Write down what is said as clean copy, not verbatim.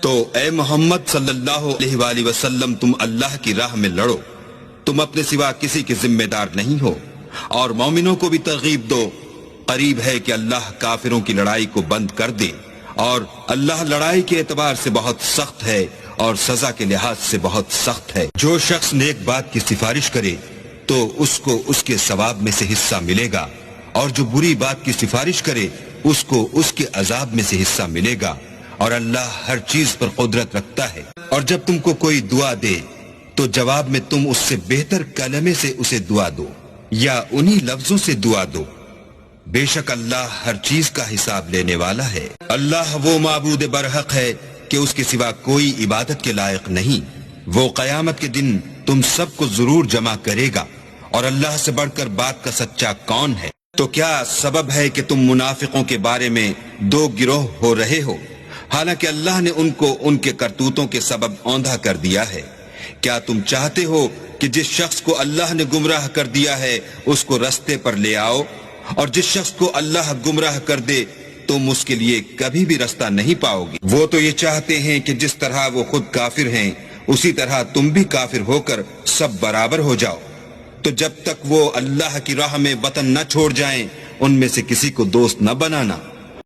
تو اے محمد صلی اللہ علیہ وآلہ وسلم تم اللہ کی راہ میں لڑو، تم اپنے سوا کسی کے ذمہ دار نہیں ہو، اور مومنوں کو بھی ترغیب دو، قریب ہے کہ اللہ کافروں کی لڑائی کو بند کر دے، اور اللہ لڑائی کے اعتبار سے بہت سخت ہے اور سزا کے لحاظ سے بہت سخت ہے۔ جو شخص نیک بات کی سفارش کرے تو اس کو اس کے ثواب میں سے حصہ ملے گا، اور جو بری بات کی سفارش کرے اس کو اس کے عذاب میں سے حصہ ملے گا، اور اللہ ہر چیز پر قدرت رکھتا ہے۔ اور جب تم کو کوئی دعا دے تو جواب میں تم اس سے بہتر کلمے سے اسے دعا دو یا انہی لفظوں سے دعا دو، بے شک اللہ ہر چیز کا حساب لینے والا ہے۔ اللہ وہ معبود برحق ہے کہ اس کے سوا کوئی عبادت کے لائق نہیں، وہ قیامت کے دن تم سب کو ضرور جمع کرے گا، اور اللہ سے بڑھ کر بات کا سچا کون ہے؟ تو کیا سبب ہے کہ تم منافقوں کے بارے میں دو گروہ ہو رہے ہو، حالانکہ اللہ نے ان کو ان کے کرتوتوں کے سبب اوندھا کر دیا ہے؟ کیا تم چاہتے ہو کہ جس شخص کو اللہ نے گمراہ کر دیا ہے اس کو رستے پر لے آؤ، اور جس شخص کو اللہ گمراہ کر دے تم اس کے لیے کبھی بھی رستہ نہیں پاؤ گے؟ وہ تو یہ چاہتے ہیں کہ جس طرح وہ خود کافر ہیں اسی طرح تم بھی کافر ہو کر سب برابر ہو جاؤ، تو جب تک وہ اللہ کی راہ میں وطن نہ چھوڑ جائیں ان میں سے کسی کو دوست نہ بنانا۔